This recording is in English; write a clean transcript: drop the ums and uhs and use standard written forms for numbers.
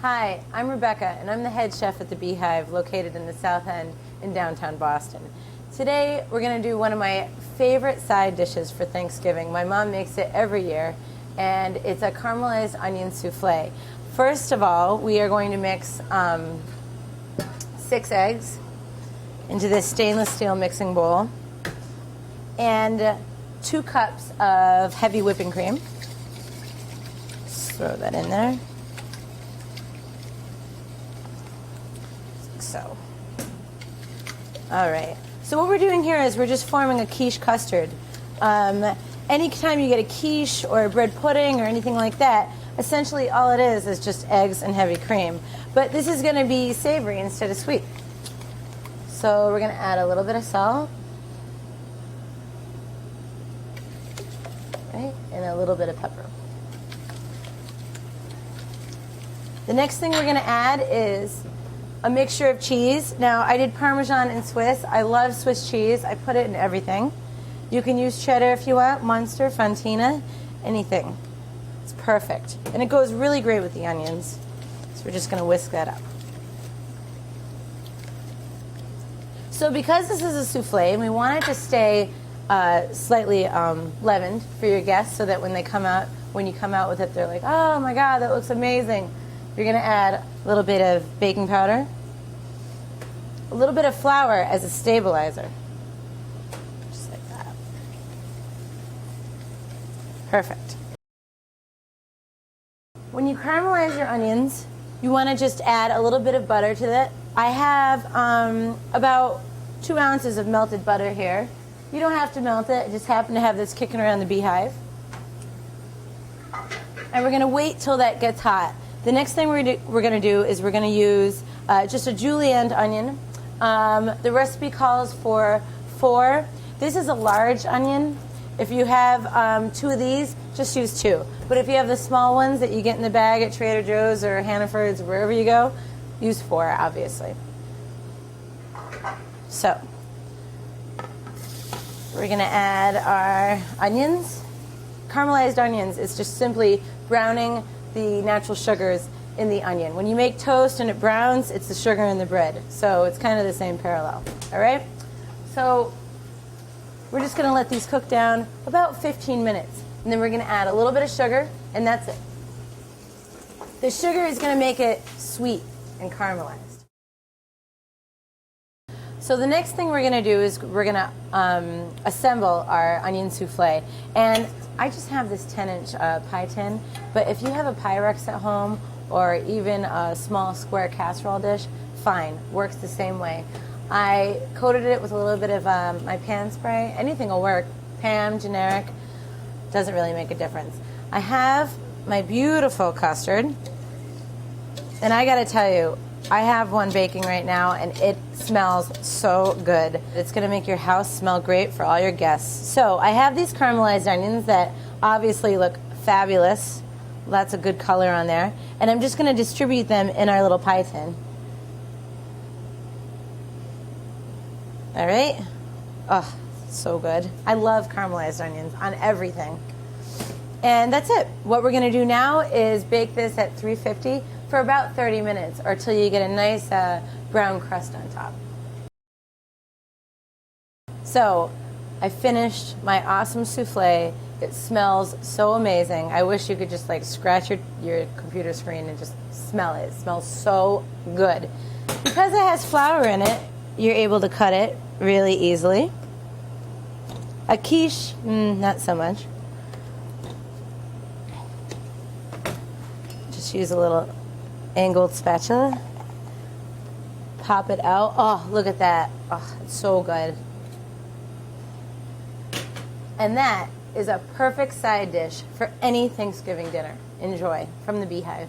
Hi, I'm Rebecca, and I'm the head chef at the Beehive, located in the South End in downtown Boston. Today, we're going to do one of my favorite side dishes for Thanksgiving. My mom makes it every year, and it's a caramelized onion souffle. First of all, we are going to mix 6 eggs into this stainless steel mixing bowl, and 2 cups of heavy whipping cream. Just throw that in there. So, all right. So what we're doing here is we're just forming a quiche custard. Anytime you get a quiche or a bread pudding or anything like that, essentially all it is just eggs and heavy cream. But this is going to be savory instead of sweet. So we're going to add a little bit of salt, right, and a little bit of pepper. The next thing we're going to add is a mixture of cheese. Now, I did Parmesan and Swiss. I love Swiss cheese. I put it in everything. You can use cheddar if you want, Munster, Fontina, anything. It's perfect. And it goes really great with the onions. So we're just going to whisk that up. So because this is a souffle, and we want it to stay slightly leavened for your guests so that when you come out with it, they're like, oh my God, that looks amazing. You're going to add a little bit of baking powder, a little bit of flour as a stabilizer, just like that. Perfect. When you caramelize your onions, you want to just add a little bit of butter to it. I have about 2 ounces of melted butter here. You don't have to melt it. I just happen to have this kicking around the Beehive. And we're going to wait till that gets hot. The next thing we're going to do is we're going to use just a julienne onion. The recipe calls for 4. This is a large onion. If you have 2 of these, just use 2. But if you have the small ones that you get in the bag at Trader Joe's or Hannaford's, wherever you go, use 4, obviously. So, we're going to add our onions. Caramelized onions is just simply browning the natural sugars in the onion. When you make toast and it browns, it's the sugar in the bread. So it's kind of the same parallel. All right? So we're just going to let these cook down about 15 minutes. And then we're going to add a little bit of sugar, and that's it. The sugar is going to make it sweet and caramelized. So the next thing we're going to do is we're going to assemble our onion souffle. And I just have this 10-inch pie tin, but if you have a Pyrex at home or even a small square casserole dish, fine, works the same way. I coated it with a little bit of my pan spray. Anything will work. Pam, generic, doesn't really make a difference. I have my beautiful custard, and I gotta tell you, I have one baking right now, and it smells so good. It's going to make your house smell great for all your guests. So I have these caramelized onions that obviously look fabulous. Lots of good color on there. And I'm just going to distribute them in our little pie tin. All right? Oh, so good. I love caramelized onions on everything. And that's it. What we're going to do now is bake this at 350 for about 30 minutes or till you get a nice brown crust on top. So I finished my awesome souffle. It smells so amazing. I wish you could just like scratch your computer screen and just smell it. It smells so good. Because it has flour in it, you're able to cut it really easily. A quiche, not so much. Just use a little angled spatula. Pop it out. Oh, look at that. Oh, it's so good. And that is a perfect side dish for any Thanksgiving dinner. Enjoy from the Beehive.